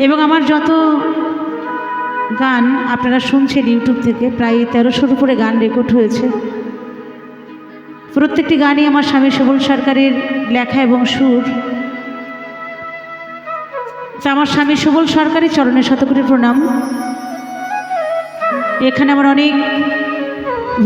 এবং আমার যত গান আপনারা শুনছেন ইউটিউব থেকে প্রায় 1300-র উপরে গান রেকর্ড হয়েছে। প্রত্যেকটি গানই আমার স্বামী সুবল সরকারের লেখা এবং সুর। তা আমার স্বামী সুবল সরকারের চরণে শতকোটি প্রণাম। এখানে আমার অনেক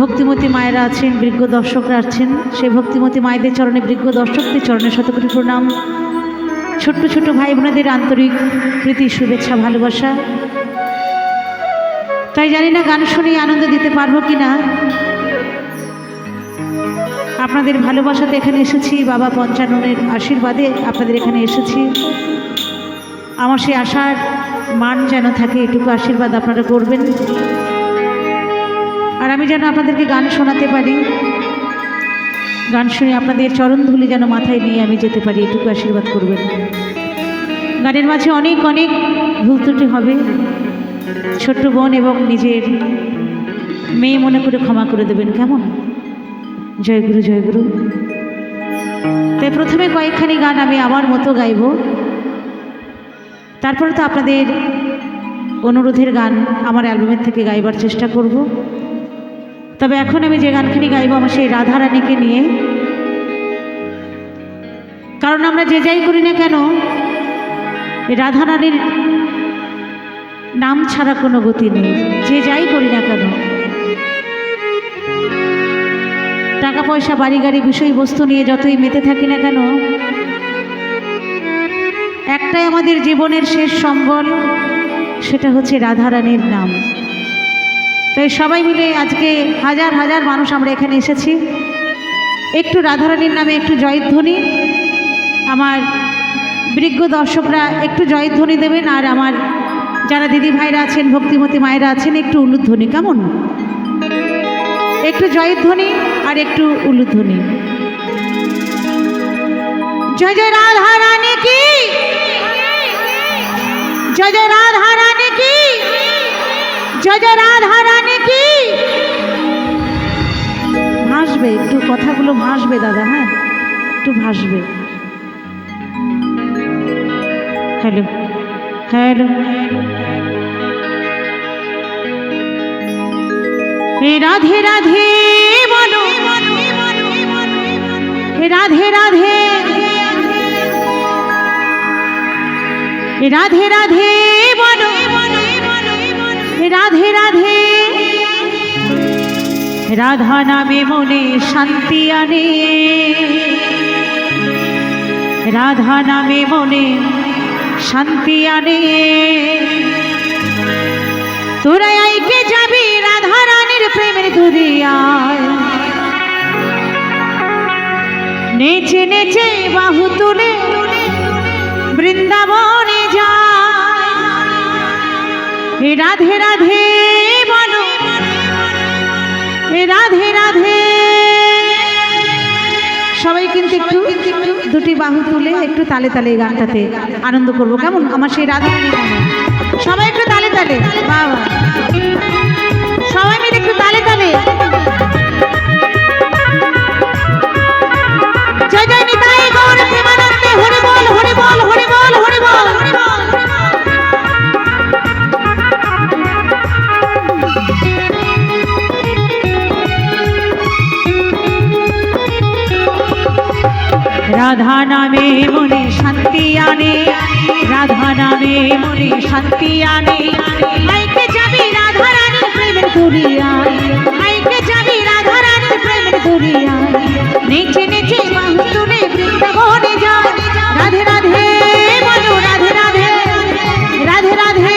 ভক্তিমতী মায়েরা আছেন, বৃজ্ঞ দর্শকরা আছেন। সেই ভক্তিমতী মায়েদের চরণে, বৃজ্ঞ দর্শকদের চরণে শতকোটি প্রণাম। ছোট্ট ছোট্ট ভাই বোনেদের আন্তরিক প্রীতি, শুভেচ্ছা, ভালোবাসা। তাই জানি না গান শুনে আনন্দ দিতে পারবো কি না। আপনাদের ভালোবাসাতে এখানে এসেছি, বাবা পঞ্চাননের আশীর্বাদে আপনাদের এখানে এসেছি। আমার সেই আশার মান যেন থাকে, এটুকু আশীর্বাদ আপনারা করবেন। আর আমি যেন আপনাদেরকে গান শোনাতে পারি, গান শুনে আপনাদের চরণধুলি যেন মাথায় নিয়ে আমি যেতে পারি, এটুকু আশীর্বাদ করবেন। গানের মাঝে অনেক অনেক ভুল ত্রুটি হবে, ছোট্ট বোন এবং নিজের মেয়ে মনে করে ক্ষমা করে দেবেন, কেমন? জয়গুরু জয়গুরু। তাই প্রথমে কয়েকখানি গান আমি আমার মতো গাইব, তারপরে তো আপনাদের অনুরোধের গান আমার অ্যালবামের থেকে গাইবার চেষ্টা করব। তবে এখন আমি যে গানখানি গাইব আমার সেই রাধারানীকে নিয়ে। কারণ আমরা যে যাই করি না কেন, রাধারানীর নাম ছাড়া কোনো গতি নেই। যে যাই করি না কেন, টাকা পয়সা, বাড়ি গাড়ি, বিষয়বস্তু নিয়ে যতই মেতে থাকি না কেন, একটাই আমাদের জীবনের শেষ সম্বল, সেটা হচ্ছে রাধারানীর নাম। তাই সবাই মিলে আজকে হাজার হাজার মানুষ আমরা এখানে এসেছি, একটু রাধারানীর নামে একটু জয়ধ্বনি। আমার বৃজ্ঞ দর্শকরা একটু জয়ধ্বনি দেবেন, আর আমার যারা দিদি ভাইরা আছেন, ভক্তিমতী মায়েরা আছেন, একটু উলুধ্বনি, কেমন? একটু জয়ধ্বনি আর একটু উলুধ্বনি। জয় জয় রাধারানী কি, জয় জয় রাধারানী কি, জয় জয় রাধারানী কি। ভাসবে একটু, কথাগুলো ভাসবে দাদা, হ্যাঁ একটু ভাসবে। Hello hello. রাধে রাধে বলো, রাধে রাধে, রাধে রাধে বলো, রাধে রাধে। রাধা নামে মনে শান্তি আনে, রাধা নামে মনে শান্তি আনে। তোরা আইকে যাবি রাধা রানীর প্রেমের দুনিয়ায়, নেচে নেচে বাহু তুলে বৃন্দাবনে যায়। রাধে রাধে বলো, রাধে রাধে। সবাই কিন্তু একটু দুটি বাহু তুলে একটু তালে তালে এই গানটাতে আনন্দ করবো, কেমন? আমার সেই রাধারানী নামে সবাই একটু তালে তালে, বাবা সবাই মিলে একটু তালে তালে। জয় জয় নিতাই গৌর প্রেমানন্দে, হরি বল হরি বল হরি বল হরি বল। রাধা নামে মনে শান্তি আনে, রাধা নামে মনে শান্তি আনে। আইকে যাবি রাধা রানীর প্রেমের দুনিয়ায়, আইকে যাবি রাধা রানীর প্রেমের দুনিয়ায়। নেচে নেচে বাহু তুলে বৃন্দাবনে যায়। রাধে রাধে বলো, রাধে রাধে, রাধে রাধে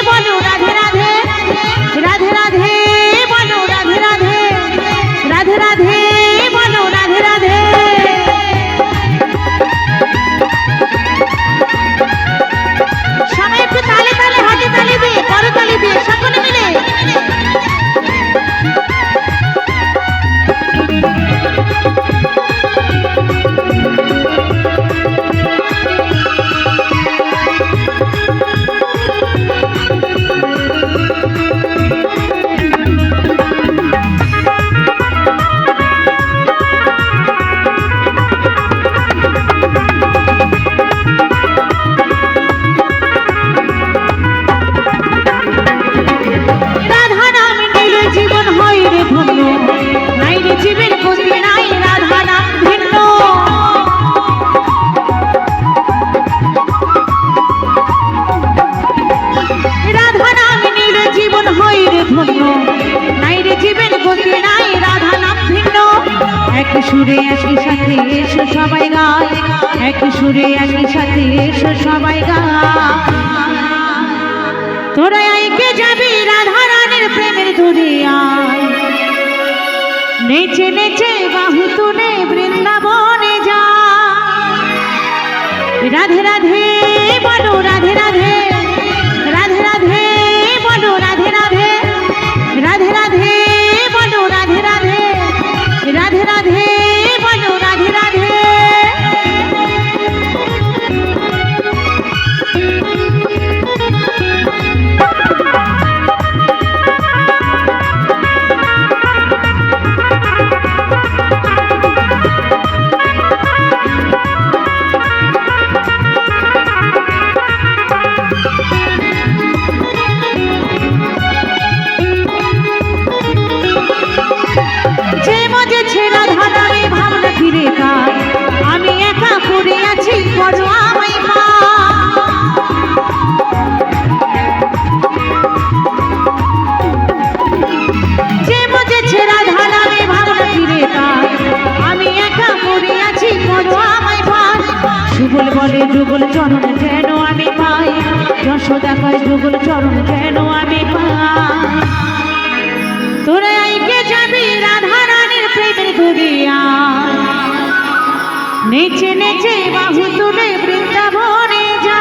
বলো, রাধে রাধে, রাধে রাধে বলো, রাধে রাধে, রাধে রাধে বলো, রাধে রাধে। সবাই একটু তালে তালে, হাতে তালে দিয়ে, করতালি দিয়ে, সকলে মিলে। নেচে নেচে বাহু তুলে বৃন্দাবনে যা। রাধে রাধে বলো রাধে রাধে, রাধে রাধে বলো রাধে রাধে, রাধে রাধে বলো রাধে রাধে, রাধে রাধে বলো রাধে রাধে। আমি একা পড়ে আছি বড় আমায় পা। যে বুঝেছে রাধা নামে ভাবনা ফিরে পায়, আমি একা পড়ে আছি বড় আমায় পা। যুগল বলে যুগল চরণ যেন আমি পাই, যশোদা কয় যুগল চরণ যেন আমি পাই। তোরা আইকে যাবি রাধা রানীর প্রেমের দুনিয়া, নেচে নেচে বাহু তুলে বৃন্দাবনে যা।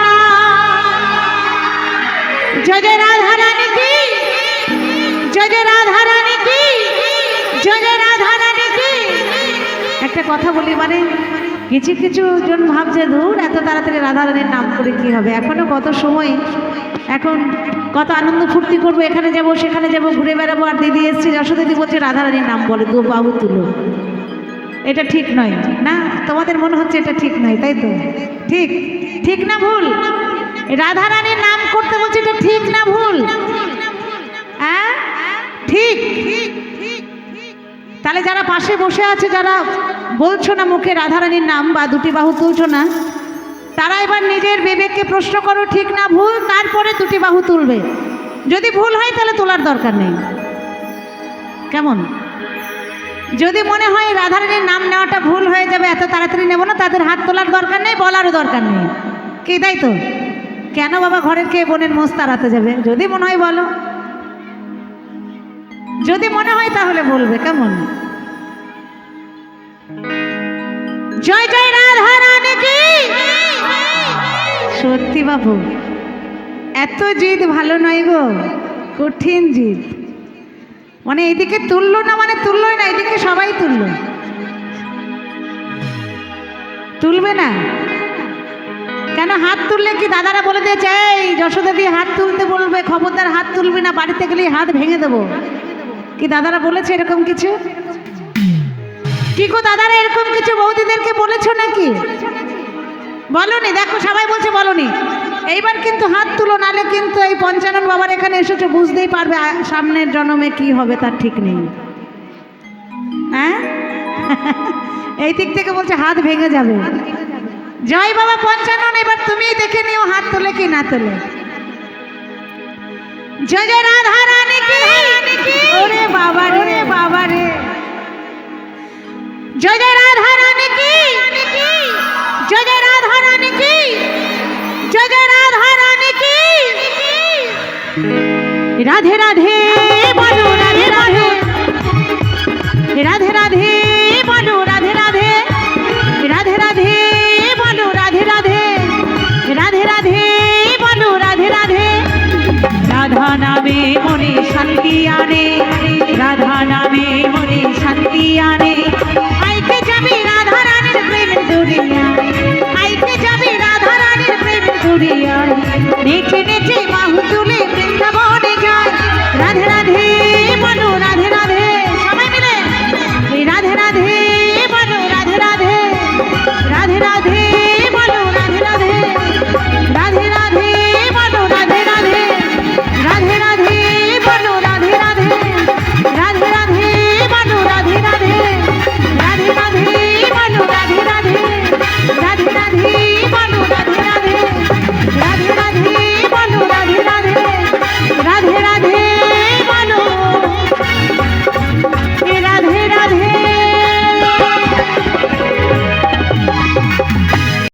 জয় জয় রাধা রানী কি, জয় জয় রাধা রানী কি, জয় জয় রাধা রানী কি। একটা কথা বলি, মানে কিছু কিছু জন ভাবছে ধুর এত তাড়াতাড়ি রাধা রানীর নাম করে কি হবে, এখনো কত সময়, এখন কত আনন্দ ফুর্তি করবো, এখানে যাব সেখানে যাব ঘুরে বেড়াবো। আর দিদি এসছে যশোদিদি বলছে রাধা রানীর নাম বলে দু বাহু তুলো। এটা ঠিক নয় না? তোমাদের মনে হচ্ছে এটা ঠিক নয়, তাই তো? ঠিক, ঠিক না ভুল? রাধা রানীর নাম করতে বলছে, এটা ঠিক না ভুল? হ্যাঁ ঠিক। তাহলে যারা পাশে বসে আছে, যারা বলছো না মুখে রাধা রানীর নাম বা দুটি বাহু তুলছো না, তারা এবার নিজের বিবেককে প্রশ্ন করো ঠিক না ভুল, তারপরে দুটি বাহু তুলবে। যদি ভুল হয় তাহলে তোলার দরকার নেই। কেমন? যদি মনে হয় রাধারানীর নাম নেওয়াটা ভুল হয়ে যাবে, এত তাড়াতাড়ি নেব না, তাদের হাত তোলার দরকার নেই, বলারও দরকার নেই। কি তাই তো? কেন বাবা ঘরের কে বোনের মোষ তাড়াতে যাবে? যদি মনে হয় বলো, যদি মনে হয় তাহলে বলবে। কেমন? জয় জয় রাধা রানী কি। সত্যি বাবু এত জিদ ভালো নয় গো, কঠিন জিদ। মানে এইদিকে তুললো না মানে তুললোই না, এদিকে সবাই তুললো। তুলবে না কেন? হাত তুললে কি দাদারা বলে দিয়েছে এই যশোদা দিয়ে হাত তুলতে বলবে, খবরদার হাত তুলবি না, বাড়িতে গেলেই হাত ভেঙে দেবো? কি দাদারা বলেছে এরকম কিছু? কি গো দাদারা এরকম কিছু বৌদিদেরকে বলেছো নাকি? বলনি? দেখো সবাই বলছে বলনি। এইবার কিন্তু হাত তুলো, নালে কিন্তু এই পঞ্চানন বাবার এখানে এসেছো, বুঝতেই পারবে সামনের জন্মে কি হবে তার ঠিক নেই। হ্যাঁ এই দিক থেকে বলছে হাত ভেঙে যাবে। জয় বাবা পঞ্চানন, এবার তুমি দেখে নিও হাত তোলে কি না তোলে। জয় জয় রাধা রানী কি। ওরে বাবা রে বাবা রে, জয় জয় রাধা রানী কি, জয় জয় রাধা রানী কি, জয় জয় রাধা রানী কি। রাধে রাধে বলো রাধে রাধে, রাধে রাধে বলো রাধে রাধে, রাধে রাধে বলো রাধে রাধে, রাধে রাধে বলো রাধে রাধে। রাধা নামে মনে শান্তি আনে, রাধা নামে মনে শান্তি আনে। আইকে যাবি রাধা রানীর প্রেমের দুনিয়া, আইকে যাবি রাধা রানীর প্রেমের দুনিয়া। নেচে নেচে বাহু তুলে